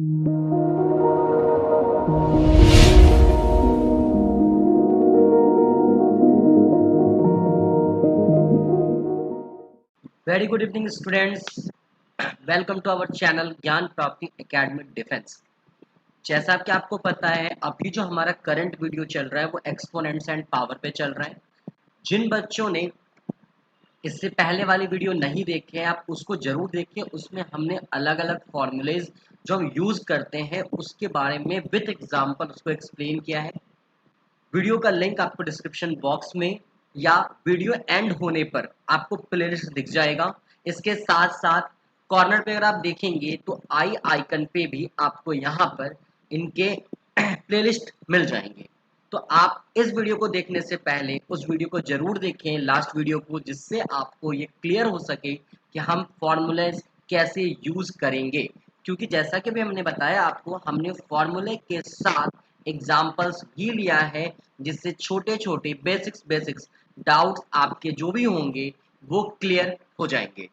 Very good evening students, welcome to our channel Gyan Prapti academy defence. जैसा कि आपको पता है, अभी जो हमारा करंट वीडियो चल रहा है वो एक्सपोनेंट्स एंड पावर पे चल रहा है। जिन बच्चों ने इससे पहले वाली वीडियो नहीं देखे हैं, आप उसको जरूर देखें। उसमें हमने अलग अलग फॉर्मूलेज जो हम यूज करते हैं उसके बारे में विद एग्जाम्पल उसको एक्सप्लेन किया है। वीडियो का लिंक आपको डिस्क्रिप्शन बॉक्स में या वीडियो एंड होने पर आपको प्लेलिस्ट दिख जाएगा। इसके साथ साथ कॉर्नर पे अगर आप देखेंगे तो आई आइकन पे भी आपको यहाँ पर इनके प्लेलिस्ट मिल जाएंगे। तो आप इस वीडियो को देखने से पहले उस वीडियो को जरूर देखें, लास्ट वीडियो को, जिससे आपको ये क्लियर हो सके कि हम फॉर्मूलेज कैसे यूज करेंगे। क्योंकि जैसा कि भी हमने बताया आपको, हमने फॉर्मूले के साथ एग्जाम्पल्स भी लिया है, जिससे छोटे छोटे बेसिक्स डाउट्स आपके जो भी होंगे वो क्लियर हो जाएंगे।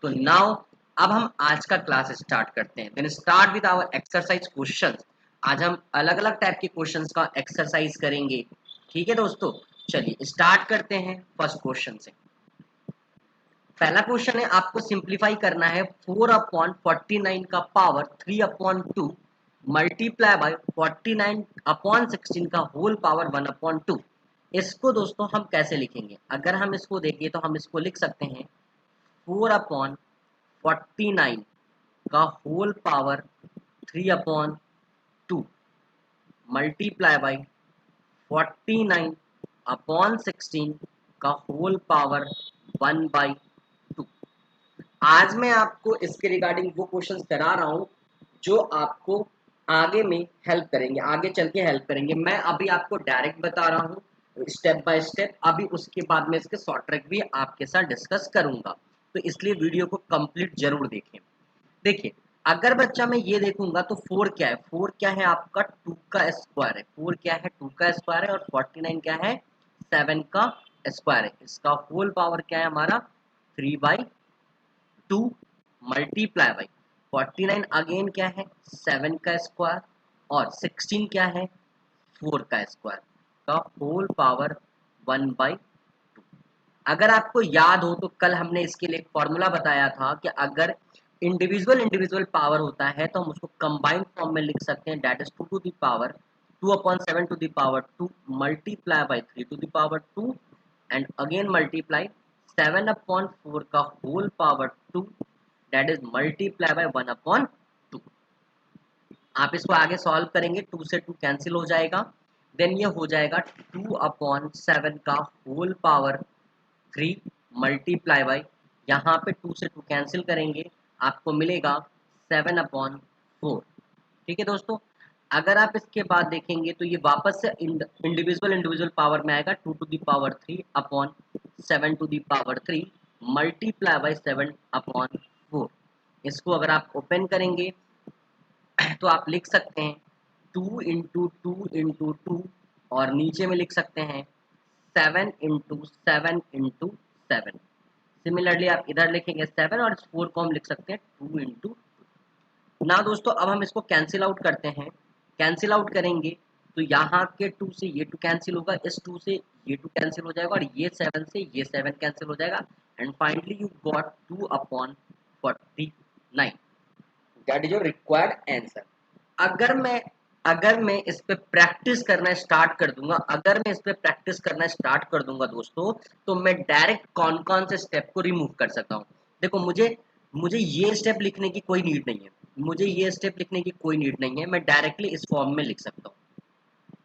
तो नाउ अब हम आज का क्लास स्टार्ट करते हैं। Then start with our exercise questions. आज हम अलग अलग टाइप के क्वेश्चंस का एक्सरसाइज करेंगे। ठीक है दोस्तों, चलिए स्टार्ट करते हैं फर्स्ट क्वेश्चन से। पहला क्वेश्चन है, आपको सिंप्लीफाई करना है 4/49 का पावर 3/2 मल्टीप्लाई बाय 49/16 का होल पावर 1/2। इसको दोस्तों हम कैसे लिखेंगे? अगर हम इसको देखें तो हम इसको लिख सकते हैं 4/49 का होल पावर 3/2 मल्टीप्लाई बाय 49/16 का होल पावर 1/2। आज मैं आपको इसके रिगार्डिंग वो क्वेश्चंस करा रहा हूँ जो आपको आगे में हेल्प करेंगे, आगे चल के हेल्प करेंगे। मैं अभी आपको डायरेक्ट बता रहा हूँ स्टेप बाय स्टेप। अभी उसके बाद में इसके शॉर्ट ट्रिक भी आपके साथ डिस्कस करूंगा, तो इसलिए वीडियो को कंप्लीट जरूर देखें। देखिए, अगर बच्चा मैं ये देखूंगा तो 4 क्या है? 4 क्या है आपका 2 का स्क्वायर है। 4 क्या है? 2 का स्क्वायर है। और 49 क्या है? 7 का स्क्वायर है। इसका होल पावर क्या है हमारा? 3/2 मल्टीप्लाई बाई 49 अगेन क्या है? 7 का स्क्वायर। और 16 क्या है? 4 का स्क्वायर का होल पावर 1/2। अगर आपको याद हो तो कल हमने इसके लिए एक फॉर्मूला बताया था कि अगर इंडिविजुअल पावर होता है तो हम उसको कंबाइंड फॉर्म में लिख सकते हैं, that is 2 to the power 2/7 to the power 2 multiply by 3 to the power 2 and again multiply 7/4 का whole power 2 that is multiply by 1/2। आप इसको आगे सॉल्व करेंगे, 2 से 2 कैंसिल हो जाएगा। देन ये हो जाएगा 2/7 का होल पावर 3 मल्टीप्लाई बाई, यहाँ पे 2 से 2 कैंसिल करेंगे, आपको मिलेगा 7/4। ठीक है दोस्तों, अगर आप इसके बाद देखेंगे तो ये वापस से इंडिविजुअल पावर में आएगा 2 to the power 3/7 to the power 3 multiply by 7/4। इसको अगर आप ओपन करेंगे तो आप लिख सकते हैं 2 × 2 × 2 और नीचे में लिख सकते हैं 7 × 7 × 7। सिमिलरली आप इधर लिखेंगे 7 और इस 4 को हम लिख सकते हैं 2 × 2। ना दोस्तों, अब हम इसको कैंसिल आउट करते हैं। कैंसिल आउट करेंगे तो यहाँ के 2 से ये 2 कैंसिल होगा, इस 2 से ये 2 कैंसिल हो जाएगा और ये 7 से ये 7 कैंसिल हो जाएगा and finally you got 2/49। That is your required answer. अगर मैं इस पे प्रैक्टिस करना स्टार्ट कर दूंगा, दोस्तों, तो मैं डायरेक्ट कौन कौन से स्टेप को रिमूव कर सकता हूँ। देखो, मुझे ये स्टेप लिखने की कोई नीड नहीं है, मैं डायरेक्टली इस फॉर्म में लिख सकता हूँ।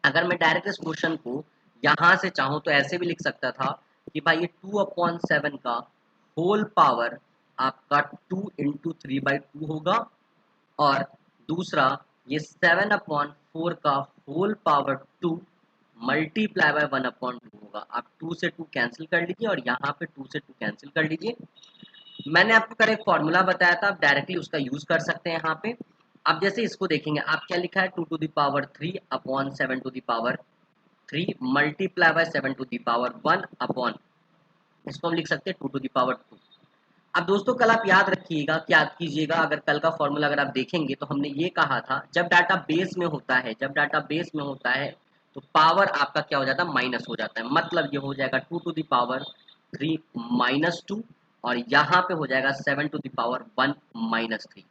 अगर मैं डायरेक्ट इस क्वेश्चन को यहाँ से चाहूँ तो ऐसे भी लिख सकता था कि भाई ये 2/7 का होल पावर आपका 2 × 3/2 होगा और दूसरा ये 7/4 का होल पावर 2 मल्टीप्लाई बाय 1/2 होगा। आप 2 से 2 कैंसिल कर लीजिए और यहाँ पे 2 से 2 कैंसिल कर लीजिए। मैंने आपको कल एक फॉर्मूला बताया था, आप डायरेक्टली उसका यूज कर सकते हैं यहाँ पे। अब जैसे इसको देखेंगे, आप क्या लिखा है 2 to the power 3/7 to the power 3 multiply by 7 to the power 1 upon, इसको हम लिख सकते हैं 2 टू द पावर 2। अब दोस्तों कल आप याद रखिएगा, याद कीजिएगा, अगर कल का फॉर्मूला अगर आप देखेंगे तो हमने ये कहा था जब डाटा बेस में होता है, जब डाटा बेस में होता है तो पावर आपका क्या हो जाता है, माइनस हो जाता है। मतलब ये हो जाएगा 2 टू द पावर 3 माइनस 2, और यहाँ पे हो जाएगा 7 टू द पावर 1 माइनस 3।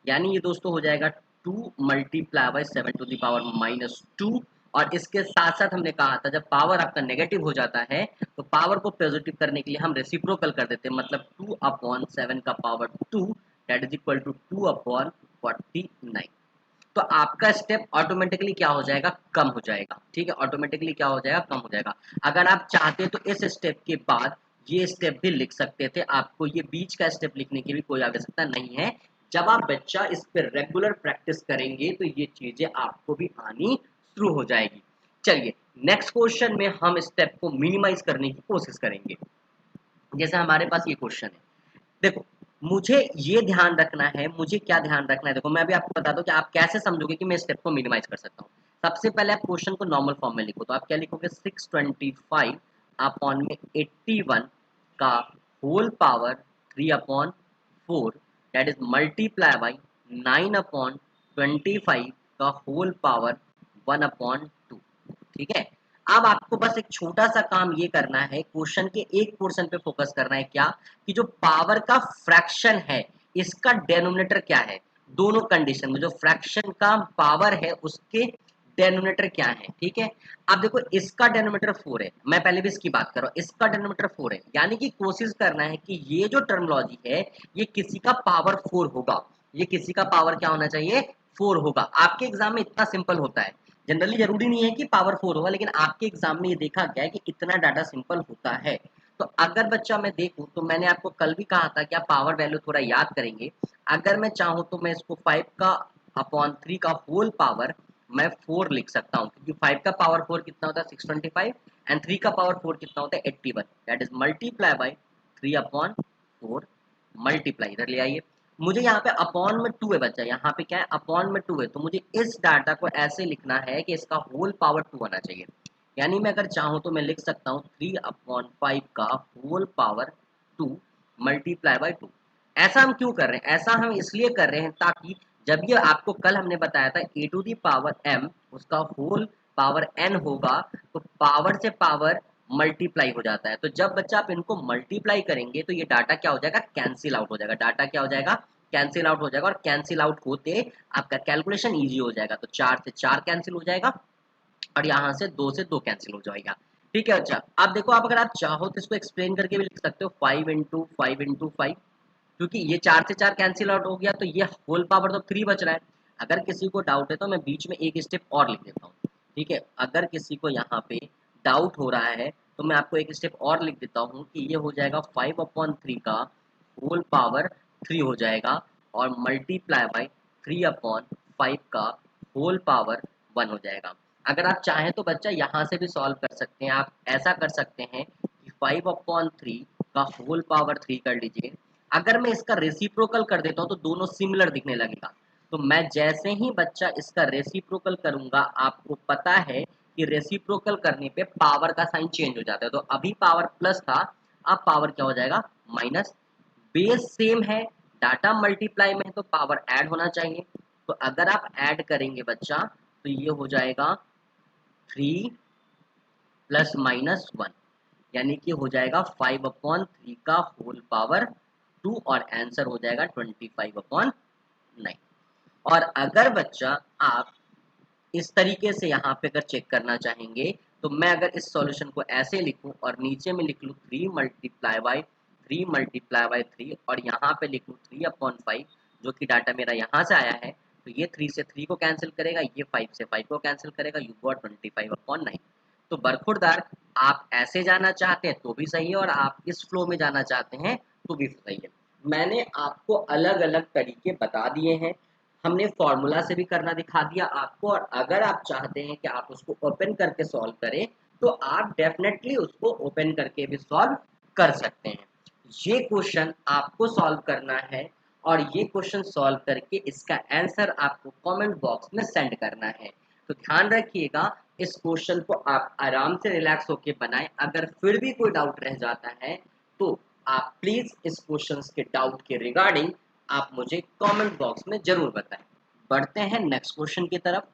यानी ये दोस्तों हो जाएगा 2 multiply by 7 to the power minus 2। और इसके साथ साथ हमने कहा था जब पावर आपका नेगेटिव हो जाता है तो पावर को पॉजिटिव करने के लिए हम रेसिप्रोकल कर देते हैं, मतलब 2 अपॉन 7 का power 2 that is equal to 2 upon 49। तो आपका स्टेप ऑटोमेटिकली क्या हो जाएगा, कम हो जाएगा। ठीक है, ऑटोमेटिकली क्या हो जाएगा, कम हो जाएगा। अगर आप चाहते तो इस स्टेप के बाद ये स्टेप भी लिख सकते थे, आपको ये बीच का स्टेप लिखने की भी कोई आवश्यकता नहीं है। जब आप बच्चा इस पर रेगुलर प्रैक्टिस करेंगे तो ये चीजें आपको भी आनी शुरू हो जाएगी। चलिए नेक्स्ट क्वेश्चन में हम स्टेप को मिनिमाइज करने की कोशिश करेंगे। जैसे हमारे पास ये क्वेश्चन है, देखो मुझे ये ध्यान रखना है, मुझे क्या ध्यान रखना है, देखो मैं अभी आपको बता दूं कि आप कैसे समझोगे कि मैं स्टेप को मिनिमाइज कर सकता हूँ। सबसे पहले आप क्वेश्चन को नॉर्मल फॉर्म में लिखो, तो आप क्या लिखोगे, 625 अपॉन में 81 का whole power 3 upon 4 that is multiply by 9 upon 25 का होल पावर 1 अपॉन 2। ठीक है, अब आपको बस एक छोटा सा काम ये करना है, क्वेश्चन के एक पोर्शन पे फोकस करना है, क्या कि जो पावर का फ्रैक्शन है इसका डेनोमिनेटर क्या है। दोनों कंडीशन में जो फ्रैक्शन का पावर है उसके डेनोमिनेटर क्या है। ठीक है, अब देखो इसका डेनोमिनेटर 4 है, मैं पहले भी इसकी बात कर रहा हूँ, इसका डेनोमिनेटर 4 है, यानी कि कोशिश करना है कि ये जो टर्मोलॉजी है ये किसी का पावर 4 होगा, ये किसी का पावर क्या होना चाहिए, 4 होगा। आपके एग्जाम में इतना सिंपल होता है, जनरली जरूरी नहीं है कि पावर 4 होगा, लेकिन आपके एग्जाम में ये देखा गया है कि इतना डाटा सिंपल होता है। तो अगर बच्चा मैं देखूं तो मैंने आपको कल भी कहा था कि आप पावर वैल्यू थोड़ा याद करेंगे। अगर मैं चाहूं तो मैं इसको 5 का अपॉन 3 का होल पावर मैं 4 लिख सकता हूं, क्योंकि 5 का पावर 4 कितना होता है, 625, एंड 3 का पावर 4 कितना होता है, 81। That is multiply by 3 upon 4, multiply इधर ले आइए। मुझे यहाँ पे अपॉन में 2 है बच्चा, यहाँ पे क्या है, अपॉन में 2 है, तो मुझे इस डाटा को ऐसे लिखना है कि इसका होल पावर 2 आना चाहिए। यानी मैं अगर चाहूँ तो मैं लिख सकता हूँ 3 अपॉन 5 का होल पावर 2 मल्टीप्लाई बाई 2। ऐसा हम क्यों कर रहे हैं, ऐसा हम इसलिए कर रहे हैं ताकि जब ये आपको कल हमने बताया था ए टू दी पावर m उसका होल पावर n होगा तो पावर से पावर मल्टीप्लाई हो जाता है। तो जब बच्चा आप इनको मल्टीप्लाई करेंगे तो ये डाटा क्या हो जाएगा, कैंसिल आउट हो जाएगा, डाटा क्या हो जाएगा, कैंसिल आउट हो जाएगा, और कैंसिल आउट होते आपका कैलकुलेशन ईजी हो जाएगा। तो 4 से 4 कैंसिल हो जाएगा और यहाँ से 2 से 2 कैंसिल हो जाएगा। ठीक है, अच्छा अब देखो, आप अगर आप चाहो तो इसको एक्सप्लेन करके भी लिख सकते हो, 5 इंटू 5 इंटू 5, क्योंकि ये 4 से 4 कैंसिल आउट हो गया तो ये होल पावर तो 3 बच रहा है। अगर किसी को डाउट है तो मैं बीच में एक स्टेप और लिख देता हूँ। ठीक है, अगर किसी को यहाँ पे डाउट हो रहा है तो मैं आपको एक स्टेप और लिख देता हूँ कि ये हो जाएगा 5 अपॉन 3 का होल पावर 3 हो जाएगा, और मल्टीप्लाई बाई 3 अपॉन 5 का होल पावर 1 हो जाएगा। अगर आप चाहें तो बच्चा यहाँ से भी सॉल्व कर सकते हैं, आप ऐसा कर सकते हैं कि 5 अपॉन 3 का होल पावर 3 कर लीजिए। अगर मैं इसका रेसिप्रोकल कर देता हूँ तो दोनों सिमिलर दिखने लगेगा, तो मैं जैसे ही बच्चा इसका रेसिप्रोकल करूंगा, आपको पता है कि रेसिप्रोकल करने पे पावर का साइन चेंज हो जाता है। तो अभी पावर प्लस था, अब पावर क्या हो जाएगा, माइनस। बेस सेम है, डाटा मल्टीप्लाई में है तो पावर ऐड होना चाहिए। तो अगर आप ऐड करेंगे बच्चा तो ये हो जाएगा 3 प्लस माइनस 1, यानी कि हो जाएगा 5 अपॉन 3 का होल पावर 2, और आंसर हो जाएगा 25 अपॉन 9। और अगर बच्चा आप इस तरीके से यहाँ पे अगर चेक करना चाहेंगे तो मैं अगर इस सॉल्यूशन को ऐसे लिखूं और नीचे में लिख लूँ 3 मल्टीप्लाई बाई 3 मल्टीप्लाई बाई 3, और यहाँ पे लिख लूँ 3 अपॉन 5, जो कि डाटा मेरा यहाँ से आया है, तो ये 3 से 3 को कैंसिल करेगा, ये 5 से 5 को कैंसिल करेगा, यू गॉट 25 अपॉन 9। तो बरखुरदार, आप ऐसे जाना चाहते हैं तो भी सही है, और आप इस फ्लो में जाना चाहते हैं तो भी सही है। मैंने आपको अलग अलग तरीके बता दिए हैं, हमने फॉर्मूला से भी करना दिखा दिया आपको, और अगर आप चाहते हैं कि आप उसको ओपन करके सॉल्व करें तो आप डेफिनेटली उसको ओपन करके भी सॉल्व कर सकते हैं। ये क्वेश्चन आपको सॉल्व करना है, और ये क्वेश्चन सॉल्व करके इसका आंसर आपको कमेंट बॉक्स में सेंड करना है। तो ध्यान रखिएगा, इस क्वेश्चन को आप आराम से रिलैक्स होके बनाएं। अगर फिर भी कोई डाउट रह जाता है तो आप प्लीज इस क्वेश्चन के डाउट के रिगार्डिंग आप मुझे कमेंट बॉक्स में जरूर बताएं। बढ़ते हैं नेक्स्ट क्वेश्चन की तरफ।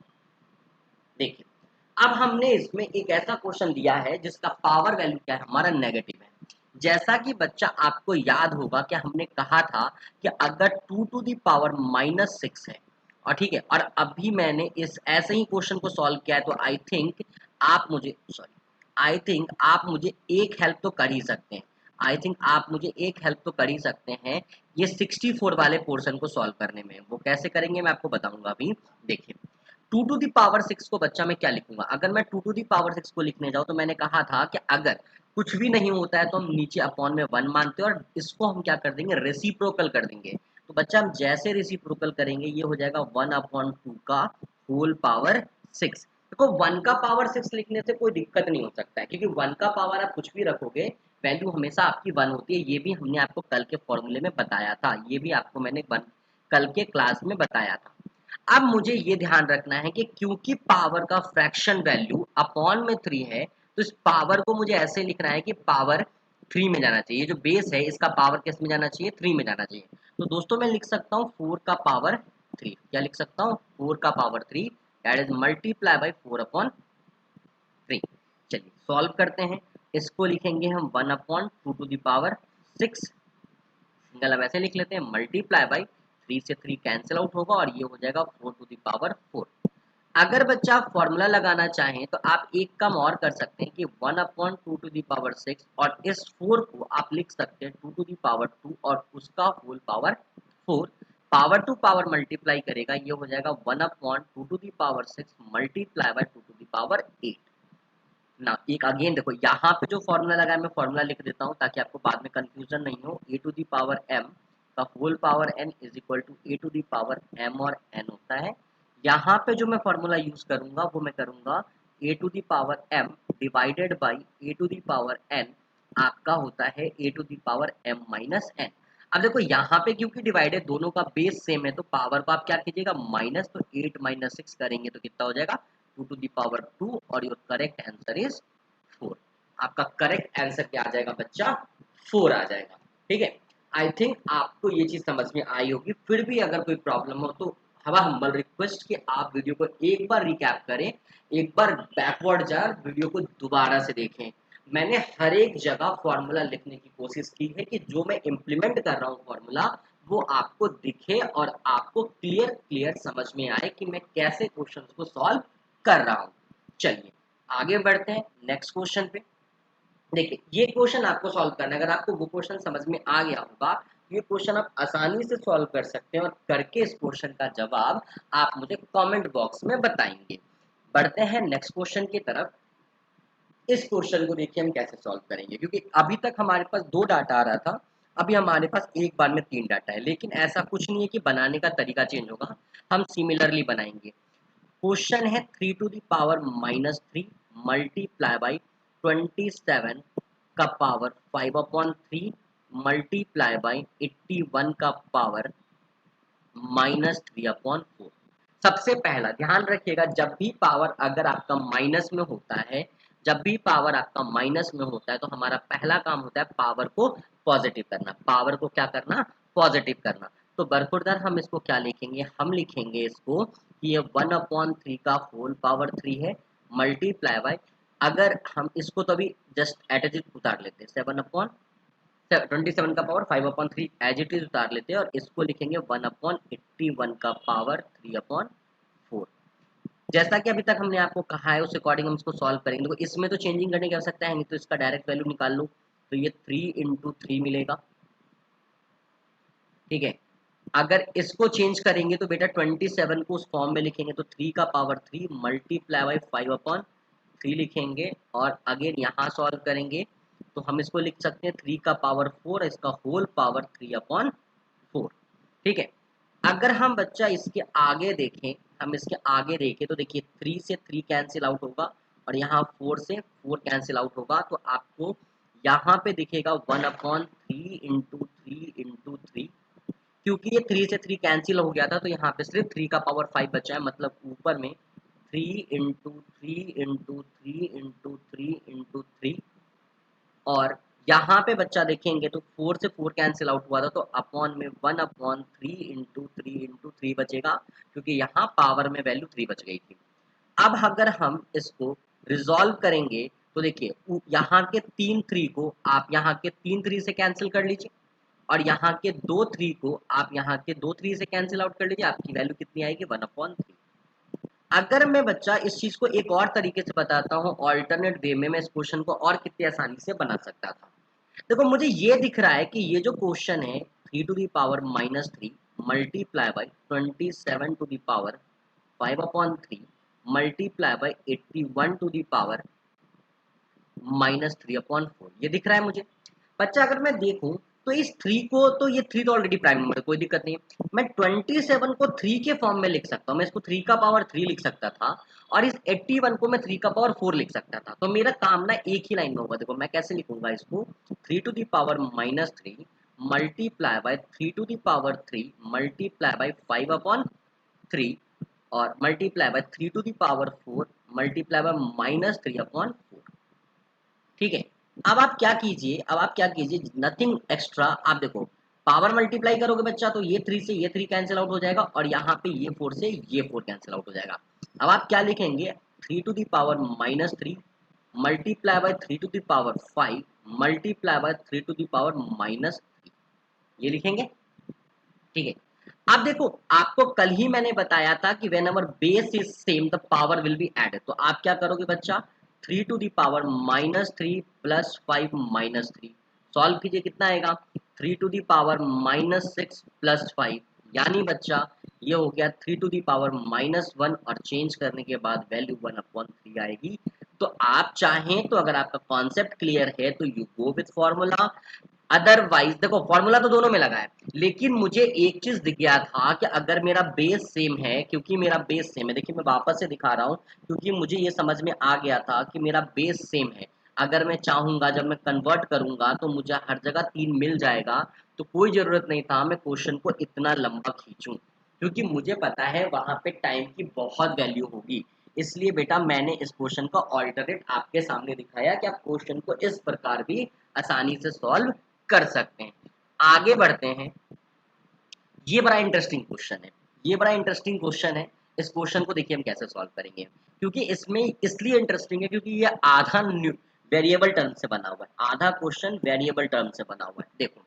देखिए, अब हमने इसमें एक ऐसा क्वेश्चन दिया है जिसका पावर वैल्यू क्या है, हमारा नेगेटिव है। जैसा कि बच्चा आपको याद होगा कि हमने कहा था कि अगर 2 टू दी पावर -6 है और ठीक है, और अभी मैंने इस ऐसे ही क्वेश्चन को सॉल्व किया है, तो आई थिंक आप मुझे एक हेल्प तो कर ही सकते हैं। आई थिंक आप मुझे एक हेल्प तो कर ही सकते हैं ये 64 वाले पोर्शन को सॉल्व करने में। वो कैसे करेंगे मैं आपको बताऊंगा अभी। देखिए, 2 टू दी पावर 6 को बच्चा मैं क्या लिखूंगा, अगर मैं 2 टू दी पावर 6 को लिखने जाऊं तो मैंने कहा था कि अगर कुछ भी नहीं होता है तो हम नीचे अपॉन में 1 मानते हैं और इसको हम क्या कर देंगे, रेसिप्रोकल कर देंगे। तो बच्चा हम जैसे रेसिप्रोकल करेंगे ये हो जाएगा 1/2 का होल पावर 6। देखो 1 का पावर 6 लिखने से कोई दिक्कत नहीं हो सकता है, क्योंकि 1 का पावर आप कुछ भी रखोगे वैल्यू हमेशा आपकी 1 होती है। ये भी हमने आपको कल के फॉर्मूले में बताया था, ये भी आपको मैंने कल के क्लास में बताया था। अब मुझे ये ध्यान रखना है कि क्योंकि पावर का फ्रैक्शन वैल्यू अपॉन में 3 है, तो इस पावर को मुझे ऐसे लिखना है कि पावर 3 में जाना चाहिए। जो बेस है इसका पावर किस में जाना चाहिए, 3 में जाना चाहिए। तो दोस्तों मैं लिख सकता हूँ 4 का पावर 3। क्या लिख सकता हूँ, 4 का power 3 that is multiply by 4/3। चलिए सॉल्व करते हैं। इसको लिखेंगे हम 1/2 टू द पावर 6। सिंगल अब ऐसे लिख लेते हैं, मल्टीप्लाई बाई 3 से 3 कैंसिल आउट होगा और ये हो जाएगा 4 टू द पावर 4। अगर बच्चा आप फॉर्मूला लगाना चाहें तो आप एक काम और कर सकते हैं कि 1/2 टू द पावर 6 और इस 4 को आप लिख सकते हैं 2 टू द पावर 2 और उसका whole power 4। Power to power multiply करेगा, ये हो जाएगा 1/2 to the power 6 multiply by 2 to the power 8 ना। एक अगेन देखो यहाँ पे जो फॉर्मूला लगा है मैं फॉर्मूला लिख देता हूँ ताकि आपको बाद में कंफ्यूजन नहीं हो। A to the power m का whole power n is equal to a to the power m और n होता है। यहाँ पे जो मैं फॉर्मूला यूज करूंगा वो मैं करूंगा a to the power m divided by a to the power n आपका होता है a to the power m minus n। अब देखो यहाँ पे क्योंकि डिवाइडेड दोनों का बेस सेम है तो पावर को आप क्या कीजिएगा माइनस, तो 8 माइनस 6 करेंगे तो कितना हो जाएगा 2 टू दी पावर 2 और योर करेक्ट आंसर इज 4। आपका करेक्ट आंसर क्या आ जाएगा बच्चा, 4 आ जाएगा। ठीक है, आई थिंक आपको ये चीज समझ में आई होगी। फिर भी अगर कोई प्रॉब्लम हो तो हवा हम्बल रिक्वेस्ट कि आप वीडियो को एक बार रिकैप करें, एक बार बैकवर्ड जाए वीडियो को दोबारा से देखें। मैंने हर एक जगह फॉर्मूला लिखने की कोशिश की है कि जो मैं इम्प्लीमेंट कर रहा हूँ फॉर्मूला वो आपको दिखे और आपको क्लियर समझ में आए कि मैं कैसे क्वेश्चंस को सॉल्व कर रहा हूँ। चलिए आगे बढ़ते हैं नेक्स्ट क्वेश्चन पे। देखिए ये क्वेश्चन आपको सॉल्व करना है, अगर आपको वो क्वेश्चन समझ में आ गया होगा ये क्वेश्चन आप आसानी से सॉल्व कर सकते हैं और करके इस क्वेश्चन का जवाब आप मुझे कमेंट बॉक्स में बताएंगे। बढ़ते हैं नेक्स्ट क्वेश्चन की तरफ। इस क्वेश्चन को देखिए हम कैसे सॉल्व करेंगे, क्योंकि अभी तक हमारे पास 2 डाटा आ रहा था, अभी हमारे पास एक बार में 3 डाटा है। लेकिन ऐसा कुछ नहीं है कि बनाने का तरीका चेंज होगा, हम सिमिलरली बनाएंगे। क्वेश्चन है 3 to the power -3 multiply by 27 का पावर 5/3 मल्टीप्लाई बाई 81 का पावर -3/4। सबसे पहला ध्यान रखिएगा, जब भी पावर अगर आपका माइनस में होता है, जब भी पावर आपका माइनस में होता है तो हमारा पहला काम होता है पावर को पॉजिटिव करना। पावर को क्या करना, पॉजिटिव करना। तो बरखुरदार हम इसको क्या लिखेंगे, हम लिखेंगे इसको कि ये 1/3 का होल पावर 3 है मल्टीप्लाई बाय, अगर हम इसको तो अभी जस्ट एट एज इट उतार लेते हैं 27 का पावर 5/3 एज इट इज उतार लेते हैं और इसको लिखेंगे 1/81 का पावर 3/4। जैसा कि अभी तक हमने आपको कहा है उस अकॉर्डिंग हम इसको सॉल्व करेंगे। तो इसमें तो चेंजिंग करने की आवश्यकता है नहीं, तो इसका डायरेक्ट वैल्यू निकाल लो तो ये 3 × 3 मिलेगा। ठीक है, अगर इसको चेंज करेंगे तो बेटा 27 को उस फॉर्म में लिखेंगे तो 3 का पावर 3 मल्टीप्लाई बाई 5/3 लिखेंगे और अगेन यहाँ सॉल्व करेंगे तो हम इसको लिख सकते हैं 3 का पावर 4 इसका होल पावर 3/4। ठीक है, अगर हम बच्चा इसके आगे देखें, हम इसके आगे देखें तो देखिए 3 से 3 कैंसिल आउट होगा और यहाँ 4 से 4 कैंसिल आउट होगा, तो आपको यहाँ पे दिखेगा 1/3 इंटू 3 क्योंकि ये 3 से 3 कैंसिल हो गया था तो यहाँ पे सिर्फ 3 का पावर 5 बचा है, मतलब ऊपर में 3 × 3 × 3 × 3 × 3 और यहाँ पे बच्चा देखेंगे तो 4 से 4 कैंसिल आउट हुआ था, तो अपॉन में 1/3 बचेगा, क्योंकि यहाँ पावर में वैल्यू 3 बच गई थी। अब अगर हम इसको रिजॉल्व करेंगे तो देखिए यहाँ के 3 3 को आप यहाँ के 3 3 से कैंसिल कर लीजिए, और यहाँ के 2 3 को आप यहाँ के 2 3 से कैंसिल आउट कर लीजिए, आपकी वैल्यू कितनी आएगी 1/3। अगर मैं बच्चा इस चीज को एक और तरीके से बताता हूँ, ऑल्टरनेट वे में मैं इस क्वेश्चन को और कितनी आसानी से बना सकता था। देखो मुझे ये दिख रहा है कि ये जो क्वेश्चन है 3 to the power -3 multiply by 27 to the power 5/3 multiply by 81 to the power -3/4, ये दिख रहा है मुझे। बच्चा अगर मैं देखूं तो इस 3 को, तो ये 3 तो ऑलरेडी प्राइम नंबर है, कोई दिक्कत नहीं है। मैं 27 को 3 के फॉर्म में लिख सकता हूँ, मैं इसको 3 का पावर 3 लिख सकता था, और इस 81 को मैं 3 का पावर 4 लिख सकता था। तो मेरा काम ना एक ही लाइन में होगा। देखो मैं कैसे लिखूंगा इसको, 3 to the power -3 multiply by 3 to the power 3 multiply bye 5/3 और multiply by 3 to the power 4 multiply by -3/4। ठीक है। अब आप क्या कीजिए, नथिंग एक्स्ट्रा। आप देखो पावर मल्टीप्लाई करोगे बच्चा तो ये 3 से ये 3 कैंसिल आउट हो जाएगा, और यहाँ पे ये 4 से ये 4 कैंसिल आउट हो जाएगा। अब आप क्या लिखेंगे, 3 to the power -3 multiply by 3 to the power 5 multiply by 3 to the power-3, ये लिखेंगे। ठीक है। अब देखो आपको कल ही मैंने बताया था कि whenever base is same the power will be added. तो आप क्या करोगे बच्चा, 3 to the power -3 plus 5 -3 solve कीजिए, कितना आएगा 3 to the power-6 प्लस 5, यानी बच्चा ये हो गया 3 to the power-1, और चेंज करने के बाद वैल्यू 1/3 आएगी। तो आप चाहें तो अगर आपका कॉन्सेप्ट क्लियर है तो you go with formula, otherwise देखो फॉर्मूला तो दोनों में लगा है, लेकिन मुझे एक चीज दिख गया था कि अगर मेरा बेस सेम है, क्योंकि मेरा बेस सेम है, देखिए मैं वापस से दिखा रहा हूँ, क्योंकि मुझे ये समझ में आ गया था कि मेरा बेस सेम है। अगर मैं चाहूंगा जब मैं कन्वर्ट करूंगा तो मुझे हर जगह 3 मिल जाएगा, तो कोई जरूरत नहीं था मैं क्वेश्चन को इतना लंबा खींचूं, क्योंकि मुझे पता है वहां पे टाइम की बहुत वैल्यू होगी। इसलिए बेटा मैंने इस क्वेश्चन का ऑल्टरनेट आपके सामने दिखाया कि आप क्वेश्चन को इस प्रकार भी आसानी से सॉल्व कर सकते हैं। आगे बढ़ते हैं। ये बड़ा इंटरेस्टिंग क्वेश्चन है, ये बड़ा इंटरेस्टिंग क्वेश्चन है। इस क्वेश्चन को देखिए हम कैसे सॉल्व करेंगे, क्योंकि इसमें इसलिए इंटरेस्टिंग है क्योंकि ये आधा वेरिएबल टर्म से बना हुआ है, आधा क्वेश्चन वेरिएबल टर्म से बना हुआ है। देखो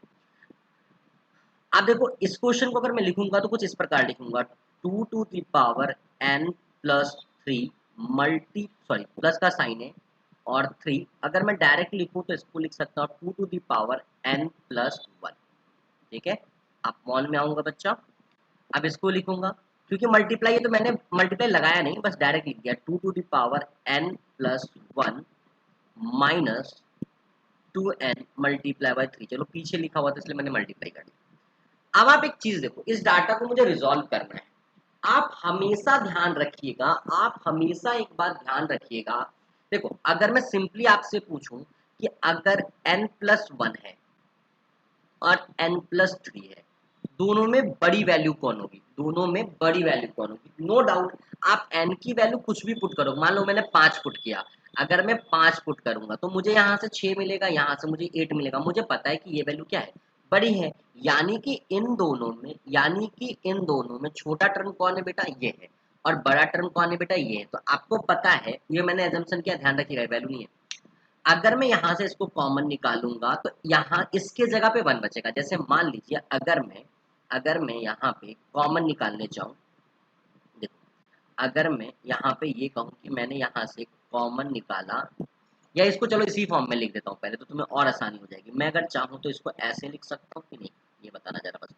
आप देखो इस क्वेश्चन को अगर मैं लिखूंगा तो कुछ इस प्रकार लिखूंगा, 2 to the power n+3 multi sorry plus का साइन है और 3, अगर मैं डायरेक्ट लिखूं तो इसको लिख सकता हूँ 2 to the power n+1। ठीक है, आप मॉल में आऊंगा बच्चा, अब इसको लिखूंगा, क्योंकि मल्टीप्लाई है तो मैंने मल्टीप्लाई लगाया नहीं, बस डायरेक्ट लिख दिया 2 to the power n+1 minus 2n multiply by 3। चलो पीछे लिखा हुआ था इसलिए मैंने मल्टीप्लाई कर दिया। अब आप एक चीज देखो, इस डाटा को मुझे रिजॉल्व करना है। आप हमेशा ध्यान रखिएगा, आप हमेशा एक बात ध्यान रखिएगा। देखो अगर मैं सिंपली आपसे पूछूं कि अगर n+1 है और n+3 है, दोनों में बड़ी वैल्यू कौन होगी, दोनों में बड़ी वैल्यू कौन होगी। नो डाउट आप n की वैल्यू कुछ भी पुट करो, मान लो मैंने 5 पुट किया, अगर मैं 5 पुट करूंगा तो मुझे यहाँ से 6 मिलेगा, यहाँ से मुझे 8 मिलेगा। मुझे पता है कि ये वैल्यू क्या है, बड़ी है। यानी कि इन दोनों में छोटा टर्म कौन है बेटा, ये है, और बड़ा टर्म कौन है बेटा, ये है। तो आपको पता है, ये मैंने एजम्पशन किया, ध्यान रखिएगा वैल्यू नहीं है। अगर मैं यहाँ से इसको कॉमन निकालूंगा तो यहाँ इसके जगह पे 1 बचेगा। जैसे मान लीजिए अगर मैं यहाँ पे कॉमन निकालने जाऊँ, देखो अगर मैं यहाँ पे ये कहूँ कि मैंने यहाँ से कॉमन निकाला, या इसको चलो इसी फॉर्म में लिख देता हूँ पहले, तो तुम्हें और आसानी हो जाएगी। मैं अगर चाहूँ तो इसको ऐसे लिख सकता हूँ कि नहीं, ये बताना जरा बस।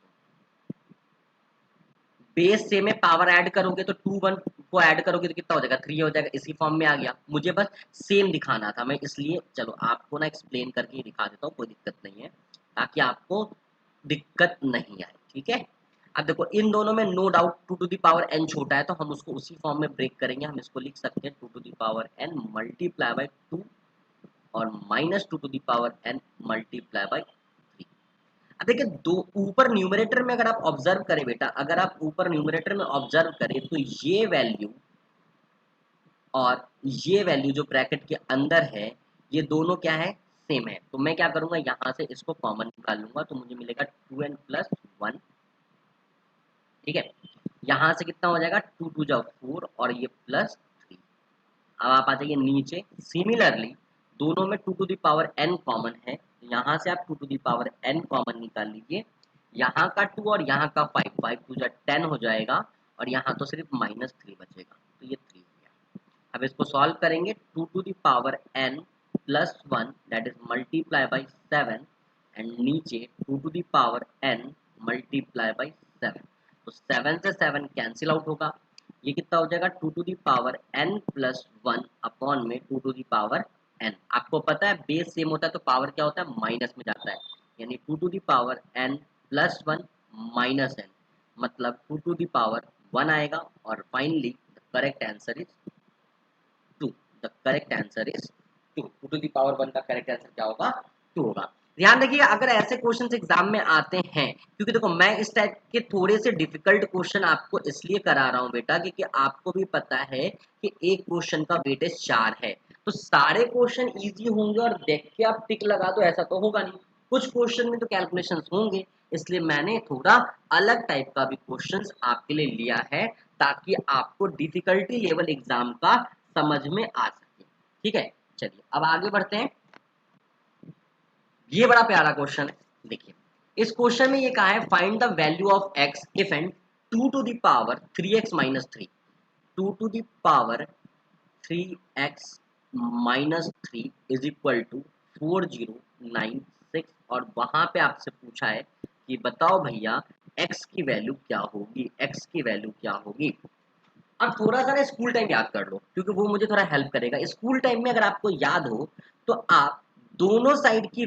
बेस से में पावर ऐड करोगे तो 2 1 को ऐड करोगे तो कितना हो जाएगा, 3 हो जाएगा। इसी फॉर्म में आ गया, मुझे बस सेम दिखाना था, मैं इसलिए चलो आपको ना एक्सप्लेन करके दिखा देता हूँ, कोई दिक्कत नहीं है, ताकि आपको दिक्कत नहीं आए। ठीक है, अब देखो इन दोनों में no doubt 2 to the power n छोटा है, तो हम उसको उसी फॉर्म में ब्रेक करेंगे। हम इसको लिख सकते हैं 2 to the power n multiply by 2 और -2 to the power n multiply by 3। अब देखिए दो ऊपर न्यूमरेटर में अगर आप ऑब्जर्व करें बेटा, अगर आप ऊपर न्यूमरेटर में ऑब्जर्व करें तो ये वैल्यू और ये वैल्यू जो ब्रैकेट के अंदर है, ये दोनों क्या है, सेम है, तो मैं क्या करूंगा यहाँ से इसको कॉमन निकाल लूंगा, तो मुझे मिलेगा 2n प्लस 1। ठीक है, यहाँ से कितना हो जाएगा 2 2 जा 4 और ये प्लस 3। अब आप आ जाइए नीचे। सिमिलरली दोनों में 2 to the power n common है, तो यहाँ से आप 2 to the power n common निकाल लीजिए। यहाँ का 2 और यहाँ का 5, 5 2 जा 10 हो जाएगा और यहाँ तो सिर्फ -3 बचेगा, तो ये 3 हो गया। अब इसको सॉल्व करेंगे, 2 to the power n plus 1 that is multiply by 7 and नीचे 2 to the power n multiply by 7, तो 7 से 7 कैंसिल आउट होगा। ये कितना हो जाएगा 2 to the power n plus 1 upon में 2 टू दी पावर n। आपको पता है बेस सेम होता है तो पावर क्या होता है माइनस में जाता है, यानी 2 to the power n plus 1 minus n, मतलब 2 टू दी पावर 1 आएगा। और finally the correct answer is 2। The correct answer is 2। 2 to the power 1 का करेक्ट आंसर क्या होगा 2 होगा। ध्यान रखिए अगर ऐसे क्वेश्चंस एग्जाम में आते हैं, क्योंकि देखो मैं इस टाइप के थोड़े से डिफिकल्ट क्वेश्चन आपको इसलिए करा रहा हूं बेटा क्योंकि आपको भी पता है कि एक क्वेश्चन का वेटेज 4 है, तो सारे क्वेश्चन इजी होंगे और देख के आप टिक लगा दो ऐसा तो होगा नहीं, कुछ क्वेश्चन में तो कैलकुलेशंस होंगे। इसलिए मैंने थोड़ा अलग टाइप का भी क्वेश्चंस आपके लिए लिया है ताकि आपको डिफिकल्टी लेवल एग्जाम का समझ में आ सके। ठीक है, चलिए अब आगे बढ़ते हैं। ये बड़ा प्यारा क्वेश्चन है, देखिए इस क्वेश्चन में ये कहा है find the value of x if and 2 to the power 3x minus 3, 2 to the power 3x minus 3 is equal to 4096। और वहां पे आपसे पूछा है कि बताओ भैया x की वैल्यू क्या होगी, x की वैल्यू क्या होगी। अब थोड़ा सा ना स्कूल टाइम याद कर लो क्योंकि वो मुझे थोड़ा हेल्प करेगा। स्कूल टाइम में अगर आपको याद हो तो आप दोनों साइड की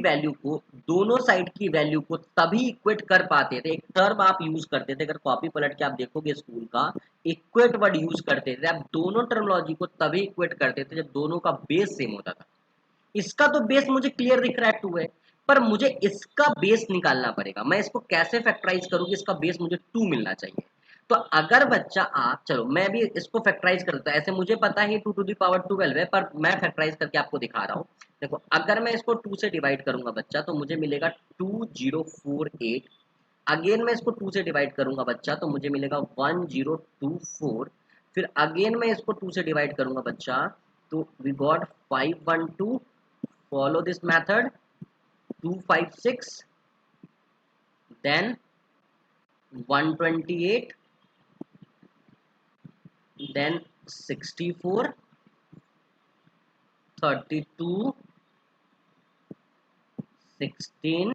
वैल्यू को तभी इक्वेट कर पाते थे। एक टर्म आप यूज करते थे, अगर कॉपी पलट के आप देखोगे स्कूल का, इक्वेट वर्ड यूज करते थे। आप दोनों टर्मोलॉजी को तभी इक्वेट करते थे जब दोनों का बेस सेम होता था। इसका तो बेस मुझे क्लियर दिख रहा है 2 है, पर मुझे इसका बेस निकालना पड़ेगा। मैं इसको कैसे फैक्टराइज करूँ कि इसका बेस मुझे 2 मिलना चाहिए। तो अगर बच्चा आप, चलो मैं भी इसको फैक्टराइज करता हूँ। ऐसे मुझे पता है 2 टू दी पावर 12 है, पर मैं फैक्टराइज करके आपको दिखा रहा हूँ। देखो अगर मैं इसको 2 से डिवाइड करूंगा बच्चा तो मुझे मिलेगा 2048। अगेन मैं इसको 2 से डिवाइड करूंगा बच्चा तो मुझे मिलेगा 1024। फिर अगेन मैं इसको 2 से डिवाइड करूंगा बच्चा तो we got 512। Follow this method, 256 then 128 then 64 32 16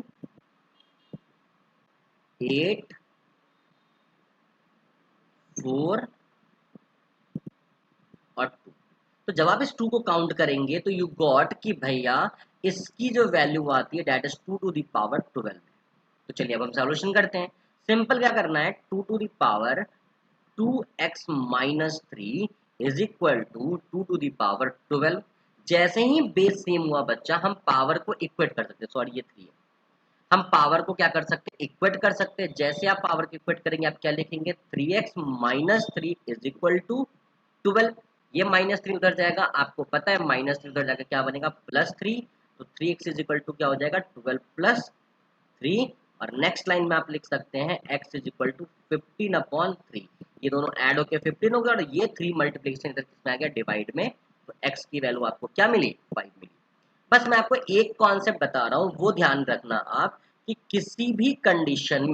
8 4 और 2। तो जब आप इस 2 को काउंट करेंगे तो यू गॉट कि भैया इसकी जो वैल्यू आती है that is 2 to the power 12। तो चलिए अब हम सॉल्यूशन करते हैं। सिंपल क्या करना है, 2 to the power 2x minus 3 is equal to 2 to the power 12। जैसे ही बेस सेम हुआ बच्चा हम पावर को इक्वेट कर सकते हैं, सॉरी ये 3 है, हम पावर को क्या कर सकते हैं इक्वेट कर सकते हैं। जैसे आप पावर को इक्वेट करेंगे आप क्या लिखेंगे 3x minus 3 is equal to 12। ये -3 उधर जाएगा, आपको पता है -3 उधर जाकर क्या बनेगा +3, तो 3x इज इक्वल टू क्या हो जाएगा 12 प्लस 3। और नेक्स्ट लाइन में आप लिख सकते हैं x इज इक्वल टू 15/3। ये दोनों ऐड होकर 15 हो गया और ये 3 मल्टीप्लिकेशन इधर किसमें आ गया डिवाइड में, तो x की वैल्यू आपको क्या मिली 5 मिली। बस मैं आपको एक कॉन्सेप्ट बता रहा हूँ वो ध्यान रखना आप कि किसी भी कंडीशन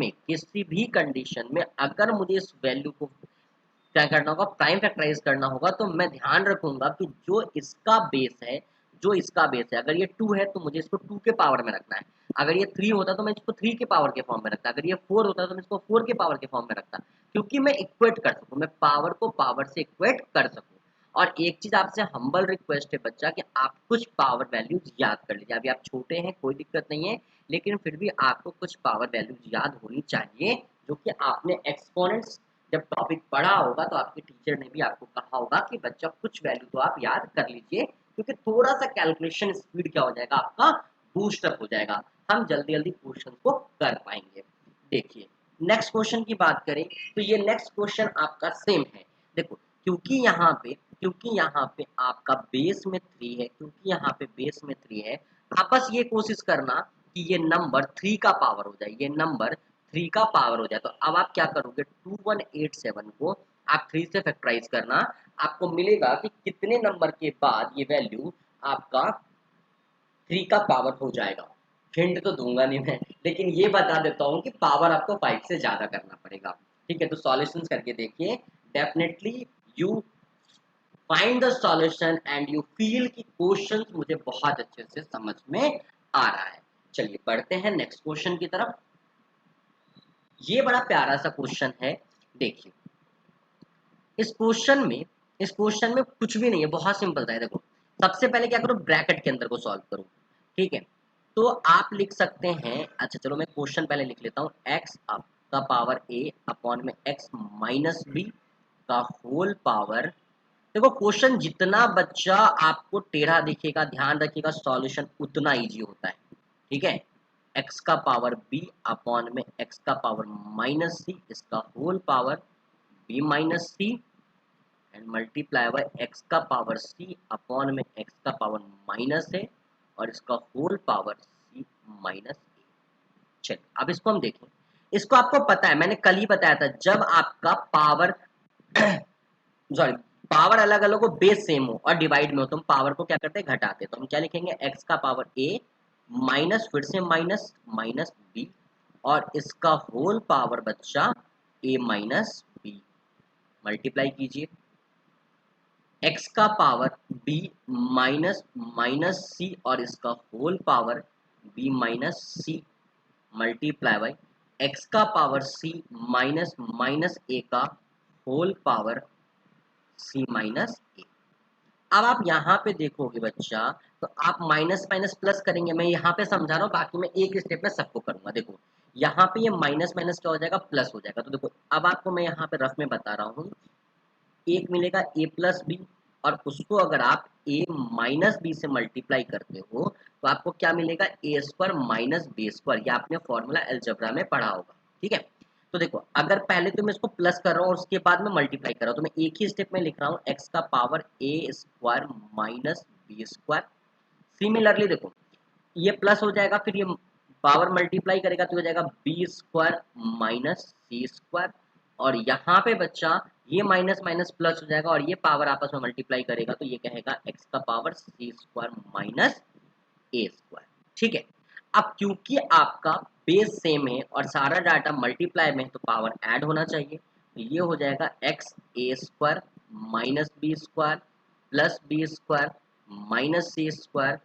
में अगर मुझे इस वैल्यू को क्या करना होगा प्राइम फैक्टराइज करना होगा तो मैं ध्यान रखूंगा कि जो इसका बेस है अगर ये 2 है तो मुझे इसको 2 के पावर में रखना है। अगर ये 3 होता तो मैं इसको 3 के पावर के फॉर्म में रखता, अगर ये 4 होता तो मैं इसको 4 के पावर के फॉर्म में रखता, क्योंकि मैं इक्वेट कर सकूं, मैं पावर को पावर से इक्वेट कर सकूं। और एक चीज आपसे हम्बल रिक्वेस्ट है बच्चा कि आप कुछ पावर वैल्यूज याद कर लीजिए। अभी आप छोटे हैं कोई दिक्कत नहीं है, लेकिन फिर भी आपको कुछ पावर वैल्यूज याद होनी चाहिए जो कि आपने एक्सपोनेंट्स जब टॉपिक पढ़ा होगा तो आपके टीचर ने भी आपको कहा होगा कि बच्चा कुछ वैल्यू तो आप याद कर लीजिए, क्योंकि थोड़ा सा कैलकुलेशन स्पीड क्या हो जाएगा आपका बूस्टअप हो जाएगा, हम जल्दी जल्दी क्वेश्चन को कर पाएंगे। देखिए नेक्स्ट क्वेश्चन की बात करें तो ये नेक्स्ट क्वेश्चन आपका सेम है। देखो क्योंकि यहाँ पे आपका बेस में 3 है, क्योंकि यहाँ पे बेस में 3 है आप बस ये कोशिश करना कि ये नंबर 3 का पावर हो जाए, ये नंबर 3 का पावर हो जाए। तो अब आप क्या करोगे, 2187 को आप 3 से फैक्टराइज करना, आपको मिलेगा कि कितने नंबर के बाद ये वैल्यू आपका 3 का पावर हो जाएगा। हिंट तो दूंगा नहीं मैं, लेकिन ये बता देता हूँ कि पावर आपको 5 से ज़्यादा करना पड़ेगा। ठीक है, तो सॉल्यूशंस करके देखिए, definitely you find the solution and you feel कि क्वेश्चन मुझे बहुत अच्छे से समझ में आ रहा है। चलिए बढ़ते हैं नेक्स्ट क्वेश्चन की तरफ। ये बड़ा प्यारा सा क्वेश्चन है, देखिए इस क्वेश्चन में कुछ भी नहीं है, बहुत सिंपल था। देखो सबसे पहले क्या करो, ब्रैकेट के अंदर को सॉल्व करो। ठीक है, तो आप लिख सकते हैं, अच्छा चलो मैं क्वेश्चन पहले लिख लेता हूँ, एक्स अप का पावर ए अपॉन में एक्स माइनस बी का होल पावर। देखो क्वेश्चन जितना बच्चा आपको टेढ़ा दिखेगा, ध्यान रखिएगा, सॉल्यूशन उतना इजी होता है। ठीक है, x का पावर b अपॉन में x का पावर माइनस सी, इसका whole power b minus c and multiply by x का पावर c अपॉन में x का पावर माइनस है और इसका whole power c minus a. चलिए अब इसको हम देखें। इसको आपको पता है, मैंने कल ही बताया था, जब आपका पावर सॉरी पावर अलग अलग हो, बेस सेम हो और डिवाइड में हो, तो हम पावर को क्या करते हैं, घटाते हैं। तो हम क्या लिखेंगे, x का पावर a माइनस फिर से माइनस माइनस b और इसका होल पावर बच्चा a माइनस b। मल्टीप्लाई कीजिए, x का power b minus minus c और इसका whole power b minus c multiply by x का power c minus minus a का whole power c minus a. अब आप यहाँ पे देखोगे बच्चा, तो आप माइनस माइनस प्लस करेंगे। मैं यहाँ पे समझा रहा हूँ, बाकी मैं एक स्टेप में सबको करूंगा। देखो यहाँ पे ये माइनस माइनस क्या हो जाएगा, प्लस हो जाएगा। तो देखो अब आपको मैं यहाँ पे रफ में बता रहा हूँ, एक मिलेगा ए प्लस बी और उसको अगर आप ए माइनस बी से मल्टीप्लाई करते हो तो आपको क्या मिलेगा, ए स्क्वायर माइनस बी स्क्वायर। ये आपने फॉर्मूला अलजेब्रा में पढ़ा होगा। ठीक है, तो देखो अगर पहले तो मैं इसको प्लस कर रहा हूँ और उसके बाद में मल्टीप्लाई कर रहा हूँ, तो मैं एक ही स्टेप में लिख रहा हूँ, एक्स का power a square minus b square. Similarly देखो ये प्लस हो जाएगा, फिर ये पावर मल्टीप्लाई करेगा तो हो जाएगा B square minus c square और यहाँ पे बच्चा ये माइनस माइनस प्लस हो जाएगा और ये पावर आपस में मल्टीप्लाई करेगा तो ये कहेगा एक्स का power C square minus a square. ठीक है, अब क्योंकि आपका बेस सेम है और सारा डाटा मल्टीप्लाई में है तो पावर ऐड होना चाहिए, तो ये हो जाएगा x a square minus b square plus b square minus c square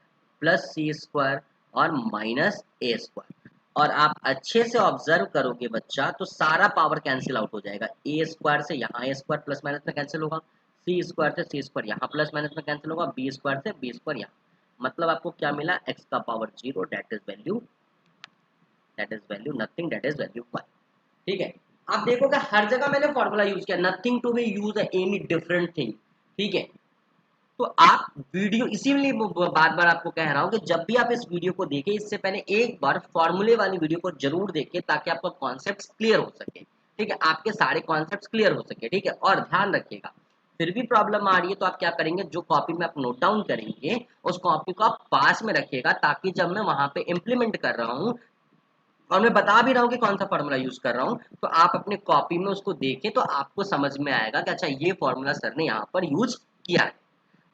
plus c square और माइनस ए स्क्वायर। और आप अच्छे से ऑब्जर्व करोगे बच्चा तो सारा पावर कैंसिल आउट हो जाएगा। ए स्क्वायर से यहाँ ए स्क्वायर प्लस माइनस में कैंसिल होगा, सी स्क्वायर से सी स्क्वायर यहाँ प्लस माइनस में कैंसिल होगा, बी स्क्वायर से बी स्क्वायर यहाँ। मतलब आपको क्या मिला, x का power 0 that is value nothing, that is value 1। ठीक है, आप देखोगे हर जगह मैंने फॉर्मूला यूज किया, nothing to be use any different thing. ठीक है, तो आप वीडियो इसीलिए बार बार आपको कह रहा हूं कि जब भी आप इस वीडियो को देखें इससे पहले एक बार फॉर्मूले वाली वीडियो को जरूर देखें ताकि आपका कॉन्सेप्ट क्लियर हो सके। ठीक है, आपके सारे कॉन्सेप्ट क्लियर हो सके। ठीक है, और ध्यान रखिएगा फिर भी प्रॉब्लम आ रही है तो आप क्या करेंगे, जो कॉपी में आप नोट डाउन करेंगे उस कॉपी को आप पास में रखिएगा ताकि जब मैं वहां पे इम्प्लीमेंट कर रहा हूँ और मैं बता भी रहा हूँ कि कौन सा फॉर्मूला यूज कर रहा हूँ तो आप अपने कॉपी में उसको देखें तो आपको समझ में आएगा कि अच्छा ये फॉर्मूला सर ने यहाँ पर यूज किया है।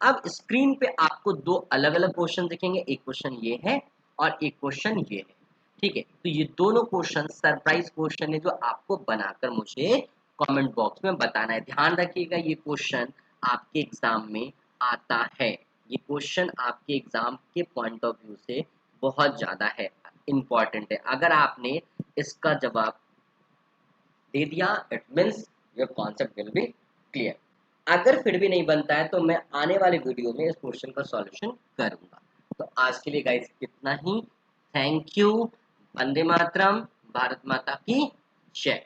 अब स्क्रीन पे आपको दो अलग अलग क्वेश्चन दिखेंगे, एक क्वेश्चन ये है और एक क्वेश्चन ये है। ठीक है, तो ये दोनों क्वेश्चन सरप्राइज क्वेश्चन है जो आपको बनाकर मुझे कमेंट बॉक्स में बताना है। ध्यान रखिएगा ये क्वेश्चन आपके एग्जाम में आता है, ये क्वेश्चन आपके एग्जाम के पॉइंट ऑफ व्यू से बहुत ज्यादा है, इंपॉर्टेंट है। अगर आपने इसका जवाब दे दिया it means your concept will be clear. अगर फिर भी नहीं बनता है तो मैं आने वाले वीडियो में इस क्वेश्चन का सॉल्यूशन करूंगा। तो आज के लिए गाइस इतना ही। Thank you. वंदे मातरम। भारत माता की जय।